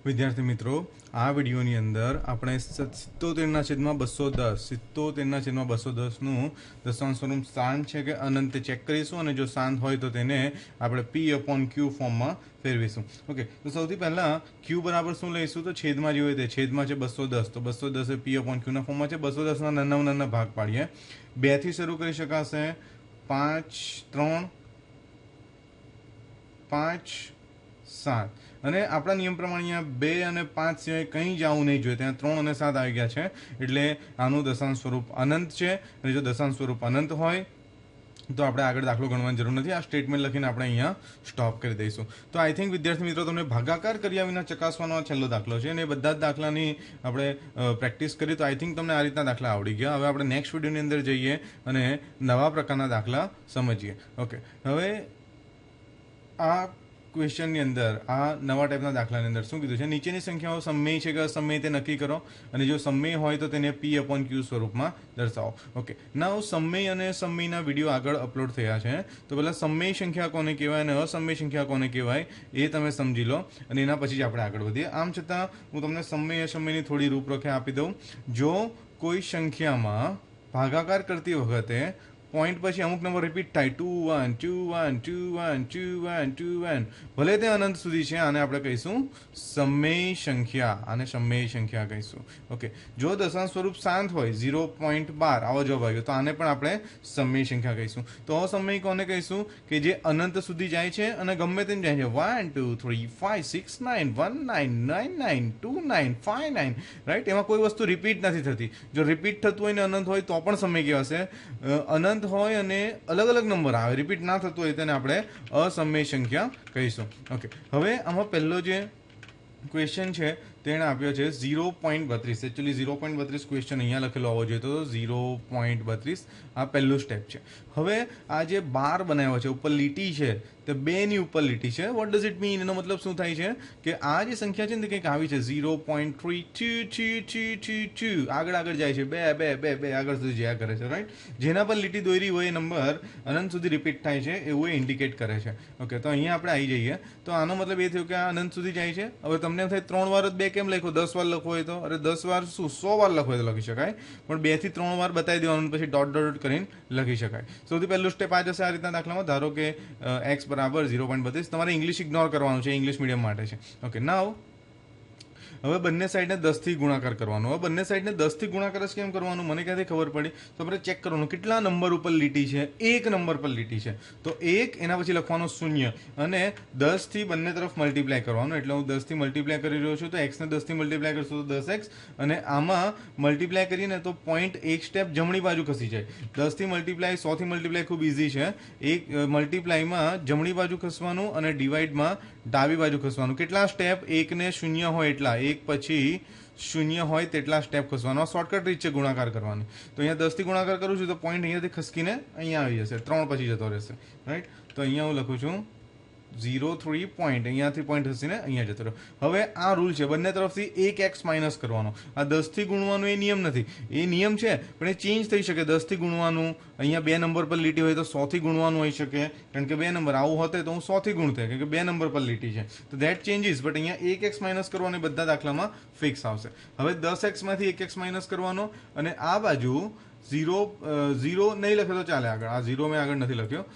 વિદ્યાર્થી મિત્રો, આ વિડીયોની અંદર આપણે 77/210 દશાંશ સ્વરૂપ શાંત છે કે અનંત ચેક કરીશું અને જો શાંત હોય તો તેને આપણે P/Q ફોર્મમાં ફેરવીશું. ઓકે, તો સૌથી પહેલાં Q બરાબર શું લઈશું? તો છેદમાં જે હોય તે છેદમાં છે 210, તો 210 એ P/Qના ફોર્મમાં છે. 210ના નાના ભાગ પાડીએ. 2 થી શરૂ કરી શકાશે, 5, 3, 5, 7 અને આપણા નિયમ પ્રમાણે અહીંયા 2 અને 5 સિવાય કંઈ જ આવું નહીં જોઈએ. ત્યાં 3 અને 7 આવી ગયા છે, એટલે આનું દશાંશ સ્વરૂપ અનંત છે. અને જો દશાંશ સ્વરૂપ અનંત હોય તો આપણે આગળ દાખલો ગણવાની જરૂર નથી. આ સ્ટેટમેન્ટ લખીને આપણે અહીંયા સ્ટોપ કરી દઈશું. તો આઈ થિંક વિદ્યાર્થી મિત્રો તમને ભાગાકાર કર્યા વિના ચકાસવાનો છેલ્લો દાખલો છે અને એ બધા જ દાખલાની આપણે પ્રેક્ટિસ કરી. તો આઈ થિંક તમને આ રીતના દાખલા આવડી ગયા. હવે આપણે નેક્સ્ટ વિડીયોની અંદર જઈએ અને નવા પ્રકારના દાખલા સમજીએ. ઓકે, હવે આ ક્વેશ્ચનની અંદર આ નવા ટાઈપના દાખલાની અંદર શું કીધું છે? નીચેની સંખ્યાઓ સમમેય છે કે અસમમેય તે નક્કી કરો અને જો સમમેય હોય તો તેને P/Q સ્વરૂપમાં દર્શાવો. ઓકે, નાઉ સમમેય અને સમમેયના વિડીયો આગળ અપલોડ થયા છે. તો પહેલાં સમમેય સંખ્યા કોને કહેવાય અને અસમમેય સંખ્યા કોને કહેવાય એ તમે સમજી લો અને એના પછી જ આપણે આગળ વધીએ. આમ છતાં હું તમને સમમેય અસમમેયની થોડી રૂપરેખા આપી દઉં. જો કોઈ સંખ્યામાં ભાગાકાર કરતી વખતે પોઈન્ટ પછી અમુક નંબર રિપીટ થાય, 2 1 2 1 2 1 2 1 2 1, ભલે તે અનંત સુધી છે, આને આપણે કહીશું સમમેય સંખ્યા. આને સમમેય સંખ્યા કહીશું. ઓકે, જો દશાંશ સ્વરૂપ શાંત હોય 0.12 આવો જવાબ આવ્યો તો આને પણ આપણે સમમેય સંખ્યા કહીશું. તો અસમમેય કોને કહીશું? કે જે અનંત સુધી જાય છે અને ગમે તેમ જાય છે, 1 2 3 5 6 9 1 9 9 9 2 9 5 9, રાઈટ? એમાં કોઈ વસ્તુ રિપીટ નથી થતી. જો રિપીટ થતું હોય ને અનંત હોય તો પણ સમય કહેવાશે. અનંત હોય અને અલગ અલગ નંબર આવે, રિપીટ ના થતું હોય તેને આપણે અસમમેય સંખ્યા કહીશું. ઓકે, હવે આમાં પહેલો જે ક્વેશ્ચન છે તેણે આપ્યો છે 0.32. એકચ્યુઅલી 0.32 ક્વેશ્ચન અહીંયા લખેલો હોવો જોઈએ, તો 0.32 આ પહેલું સ્ટેપ છે. હવે આ જે બાર બનાવ્યો છે, ઉપર લીટી છે, તે 2 ની ઉપર લીટી છે. What does it mean? એનો મતલબ શું થાય છે કે આ જે સંખ્યા છે ને તે કંઈક આવી છે, 0.322222 આગળ જાય છે, 2 2 2 2 આગળ સુધી જયા કરે છે, રાઈટ? જેના પર લીટી દોરી હોય એ નંબર અનંત સુધી રિપીટ થાય છે એવું એ ઇન્ડિકેટ કરે છે. ઓકે, તો અહીંયા આપણે આવી જઈએ. તો આનો મતલબ એ થયો કે આ અનંત સુધી જાય છે. હવે તમને એમ થાય 3 વાર જ 2 કેમ લખો? 10 વાર લખવો હોય તો, અરે 10 વાર શું, 100 વાર લખવો હોય તો લખી શકાય, પણ 2 થી 3 વાર બતાવી દેવાનું, પછી ડોટ ડોટ કરીને લખી શકાય. સૌથી પહેલું સ્ટેપ આ જશે આ રીતના દાખલામાં. ધારો કે x બરાબર 0.32. તમારે ઇંગ્લિશ ઇગ્નોર કરવાનું છે, ઇંગ્લિશ મીડિયમ માટે છે. ઓકે, નાવ હવે બંને સાઈડને 10 થી ગુણાકાર કરવાનો. હવે બંને સાઈડને 10 થી ગુણાકાર જ કેમ કરવાનું મને ક્યાંથી ખબર પડી? તો આપણે ચેક કરવાનું કેટલા નંબર ઉપર લીટી છે. 1 નંબર પર લીટી છે તો 1, એના પછી લખવાનું 0 અને 10 થી બંને તરફ મલ્ટીપ્લાય કરવાનું. એટલે હું 10 થી મલ્ટીપ્લાય કરી રહ્યો છું, તો x ને 10 થી મલ્ટીપ્લાય કરશું તો 10x, અને આમાં મલ્ટીપ્લાય કરીને તો પોઈન્ટ એક સ્ટેપ જમણી બાજુ ખસી જાય. 10 થી મલ્ટીપ્લાય 100 થી મલ્ટીપ્લાય ખૂબ ઇઝી છે. એક મલ્ટીપ્લાયમાં જમણી બાજુ ખસવાનું અને ડિવાઈડમાં ડાબી બાજુ ખસવાનું. કેટલા સ્ટેપ? 1 ને 0 હોય એટલા, 1 પછી 0 હોય તેટલા સ્ટેપ ખસવાનો. શોર્ટકટ રીત છે ગુણાકાર કરવાની. તો અહીંયા 10 થી ગુણાકાર કરું છું તો પોઈન્ટ અહીંયાથી ખસકીને અહીંયા આવી જશે, 3 પછી જતો રહેશે, રાઈટ? તો અહીંયા હું લખું છું 0.3 પોઈન્ટ, અહીંયાથી પોઈન્ટ ખસીને અહીંયા જતો રહ્યો. હવે આ રૂલ છે, બંને તરફથી 1x માઇનસ કરવાનો. આ 10 થી ગુણવાનું એ નિયમ નથી, એ નિયમ છે પણ એ ચેન્જ થઈ શકે. 10 થી ગુણવાનું, અહીંયા 2 નંબર પર લીટી હોય તો 100 થી ગુણવાનું હોઈ શકે, કારણ કે 2 નંબર આવું હોતે તો હું 100 થી ગુણતે, કારણ કે 2 નંબર પર લીટી છે. તો ધેટ ચેન્જીસ, બટ અહીંયા 1x માઇનસ કરવાનો બધા દાખલામાં ફિક્સ આવશે. હવે 10x માંથી 1x માઇનસ કરવાનો અને આ બાજુ 0 નહીં લખ્યો તો ચાલે આગળ. આ 0 મેં આગળ નથી લખ્યો.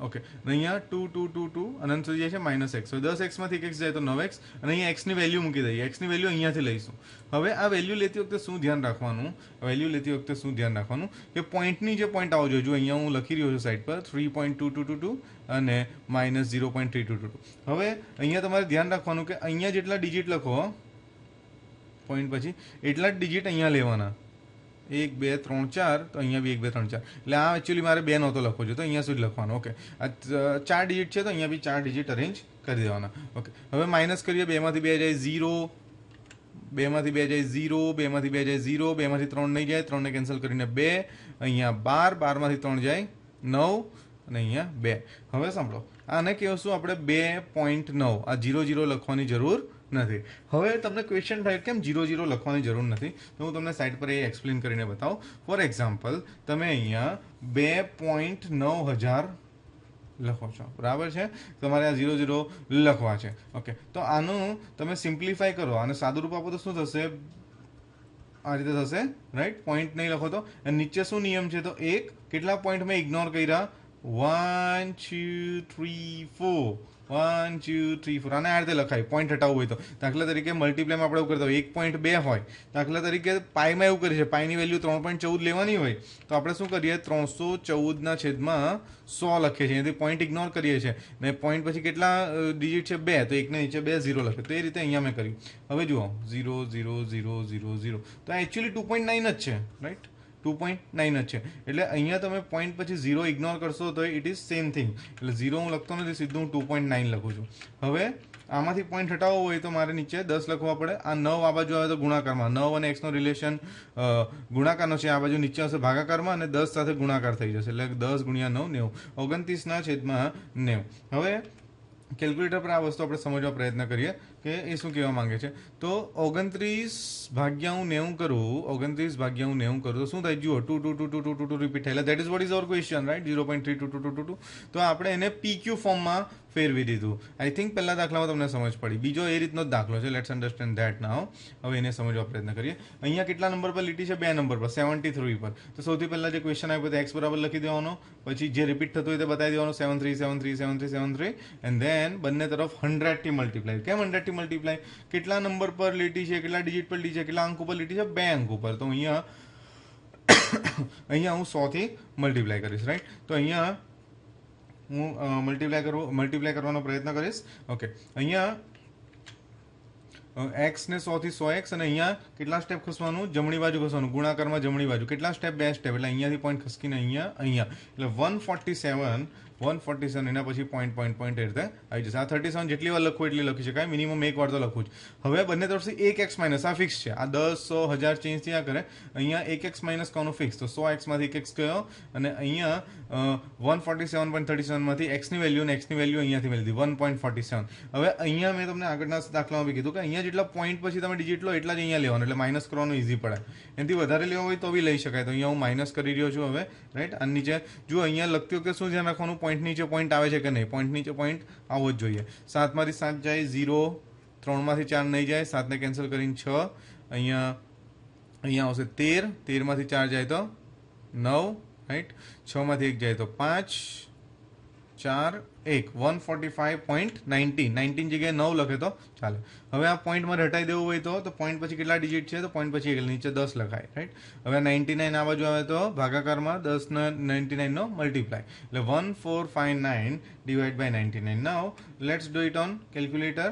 ઓકે, અહીંયા 2 2 2 2 અનંત સુધી જાય છે, -x. તો 10x માંથી 1x જાય તો 9x, અને અહીંયા x ની વેલ્યુ મૂકી દઈએ. x ની વેલ્યુ અહીંયાથી લઈશું. હવે આ વેલ્યુ લેતી વખતે શું ધ્યાન રાખવાનું? કે પોઈન્ટની જે પોઈન્ટ આવો જોઈએ, જો અહીંયા હું લખી રહ્યો છું સાઈડ પર 3.2222 અને -0.3222. હવે અહીંયા તમારે ધ્યાન રાખવાનું કે અહીંયા જેટલા ડિજિટ લખો પોઈન્ટ પછી એટલા જ ડિજિટ અહીંયા લેવાના. 1 2 3 4, તો અહીંયા બી 1 2 3 4. એટલે આ એકચ્યુઅલી મારે 2 નહોતો લખવો જોઈએ, તો અહીંયા સુધી લખવાનું. ઓકે, આ 4 ડિજિટ છે તો અહીંયા બી 4 ડિજિટ અરેન્જ કરી દેવાના. ઓકે, હવે માઇનસ કરીએ. 2 માંથી 2 જાય 0, 2 માંથી 2 જાય 0, 2 માંથી 2 જાય 0, 2 માંથી 3 નહીં જાય, 3 ને કેન્સલ કરીને 2, અહીંયા 12, 12 માંથી 3 જાય 9 અને અહીંયા 2. હવે સાંભળો, આને કહેશું આપણે 2.9. આ 0 0 લખવાની જરૂર નથી. હવે તમને ક્વેશ્ચન થાય કેમ 0 0 લખવાની જરૂર નથી, તો હું તમને સાઈડ પર એ એક્સપ્લેન કરીને બતાવું. ફોર એક્ઝામ્પલ, તમે અહીંયા 2.9000 લખો છો, બરાબર છે. તમારે આ 0 0 લખવા છે. ઓકે, તો આનું તમે સિમ્પ્લિફાય કરો અને સાદું રૂપ આપો તો શું થશે? આ રીતે થશે, રાઈટ. પોઈન્ટ નહીં લખો તો નીચે શું નિયમ છે? તો એક કેટલા પોઈન્ટ મેં ઇગ્નોર કર્યા? 1 2 3 4 1 2 3 4. આને આ રીતે લખાય પોઈન્ટ હટાવવું હોય તો. દાખલા તરીકે મલ્ટીપ્લાયમાં આપણે એવું કરતા હોય 1.2 હોય, દાખલા તરીકે પાઈમાં એવું કરીએ છે, પાઈની વેલ્યુ 3.14 લેવાની હોય તો આપણે શું કરીએ? 314/100 લખીએ છીએ. એથી પોઈન્ટ ઇગ્નોર કરીએ છીએ ને પોઈન્ટ પછી કેટલા ડિજિટ છે? 2, તો એકને નીચે 2 0 લખે. તો એ રીતે અહીંયા મેં કર્યું. હવે જુઓ 0 0 0 0 0, તો આ એકચ્યુઅલી 2.9 જ છે, રાઈટ. 2.9 જ છે. એટલે અહીંયા તમે પોઈન્ટ પછી 0 ઇગ્નોર કરશો તો ઇટ ઇઝ સેમ થિંગ. એટલે 0 હું લખતો નથી, સીધું હું 2.9 લખું છું. હવે આમાંથી પોઈન્ટ હટાવવો હોય તો મારે નીચે 10 લખવા પડે. આ 9 આ બાજુ આવે તો ગુણાકારમાં, 9 અને x નો રિલેશન ગુણાકારનો છે. આ બાજુ નીચે હશે ભાગાકારમાં અને 10 સાથે ગુણાકાર થઈ જશે. એટલે 10 × 9 90, 29/90. હવે કેલ્ક્યુલેટર પર આ વસ્તુ આપણે સમજવા પ્રયત્ન કરીએ કે એ શું કહેવા માંગે છે. તો 29/90 કરું, 29/90 કરું તો શું થાય? જુઓ 2 2 2 2 2 2 રિપીટ થાય. એટલે that is what is our question, right. 0.32222. તો આપણે એને PQ ફોર્મમાં ફેરવી દીધું. આઈ થિંક પહેલા દાખલામાં તમને સમજ પડી. બીજો એ રીતનો જ દાખલો છે. લેટ્સ અન્ડરસ્ટેન્ડ ધેટ નાઉ. હવે એને સમજવા પ્રયત્ન કરીએ. અહીંયા કેટલા નંબર પર લીટી છે? 2 નંબર પર, 73 પર. તો સૌથી પહેલા જે ક્વેશ્ચન આપ્યો તો x બરાબર લખી દેવાનો, પછી જે રિપીટ થતું હોય તે બતાવી દેવાનું, 73 73 73 73, એન્ડ ધેન બંને તરફ 100 થી મલ્ટીપ્લાય. કેમ 100 થી મલ્ટીપ્લાય? કેટલા નંબર પર લીટી છે, કેટલા ડિજિટ પર લીટી છે, કેટલા અંક ઉપર લીટી છે? 2 અંક ઉપર. તો અહીંયા હું 100 થી મલ્ટીપ્લાય કરીશ, રાઈટ. તો અહીંયા હું મલ્ટીપ્લાય કરવાનો પ્રયત્ન કરીશ. ઓકે, અહીંયા x ને 100 થી 100x અને અહીંયા કેટલા સ્ટેપ ખસવાનું? જમણી બાજુ ખસવાનું, ગુણાકારમાં જમણી બાજુ. કેટલા સ્ટેપ? 2 સ્ટેપ. એટલે અહીંયાથી પોઈન્ટ ખસકીને અહીંયા એટલે 147 એના પછી પોઈન્ટ એ રીતે આવી જશે. આ 37 જેટલી વાર લખવું એટલી લખી શકાય, મિનિમમ એક વાર તો લખવું જ. હવે બંને તરફથી 1x માઇનસ, આ ફિક્સ છે. આ 10 100 1000 ચેન્જ થયા કરે. અહીંયા 1x માઇનસ કોનો ફિક્સ? તો 100x માંથી 1x ગયો અને અહીંયા 147.37 માંથી x ની વેલ્યુ અને x ની વેલ્યુ અહીંયાથી મળી હતી 1.47. હવે અહીંયા મેં તમને આગળના દાખલામાં બી કીધું કે અહીંયા જેટલા પોઈન્ટ પછી તમે ડિજિટ લો એટલા જ અહીંયા લેવાનું, એટલે માઇનસ કરવાનું ઇઝી પડે. એનાથી વધારે લેવો હોય તો બી લઈ શકાય. તો અહીંયા હું માઇનસ કરી રહ્યો છું હવે, રાઈટ. અને નીચે જો અહીંયા લખતી વખતે શું ધ્યાન રાખવાનું? પોઈન્ટ નીચે પોઈન્ટ આવે છે કે નહીં? પોઈન્ટ નીચે પોઈન્ટ આવવો જ જોઈએ. 7 માંથી 7 જાય 0, 3 માંથી 4 નહીં જાય, 7 ને કેન્સલ કરીને 6, અહીંયા આવશે 13, 13 માંથી 4 જાય તો 9, રાઈટ. 6 માંથી 1 જાય તો 5 4 1, 145.19, 19 જગ્યાએ 9 લખે તો ચાલે. હવે આ પોઈન્ટ મારે હટાવી દેવું હોય તો પોઈન્ટ પછી કેટલા ડિજિટ છે? તો પોઈન્ટ પછી નીચે 10 લખાય, રાઈટ. હવે 99 આ બાજુ આવે તો ભાગાકારમાં 10 ને 99 નો મલ્ટીપ્લાય, એટલે 1459 divide by 99. Now let's do it on calculator,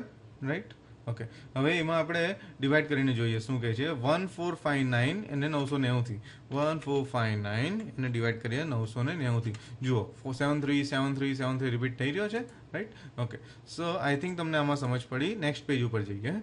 right. Okay, હવે એમાં આપણે ડિવાઈડ કરીને જોઈએ શું કહે છે. 1459 એને 990 થી, 1459 એને ડિવાઈડ કરીએ 990 થી. જુઓ 73 73 73 રિપીટ થઈ રહ્યો છે, right. Okay, so I think તમને આમાં સમજ પડી. નેક્સ્ટ પેજ ઉપર જઈએ.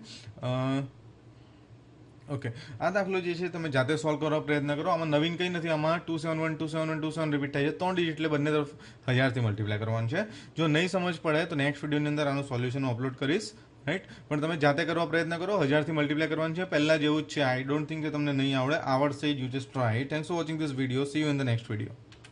ઓકે, આ દાખલો જે છે તમે જાતે સોલ્વ કરવા પ્રયત્ન કરો. આમાં નવીન કંઈ નથી. આમાં 271 271 271 રિપીટ થાય છે. 3 ડિજિટ એટલે બંને તરફ 1000 થી મલ્ટીપ્લાય કરવાનું છે. જો નહીં સમજ પડે તો નેક્સ્ટ વિડીયોની અંદર આનું સોલ્યુશન અપલોડ કરીશ, રાઈટ. પણ તમે જાતે કરવા પ્રયત્ન કરો. 1000 થી મલ્ટીપ્લાય કરવાનું છે. પહેલા જેવું જ છે. આઈ ડોન્ટ થિંક કે તમને નહીં આવડે. આવડશે. You just try. Thanks for watching this video. See you in the next video.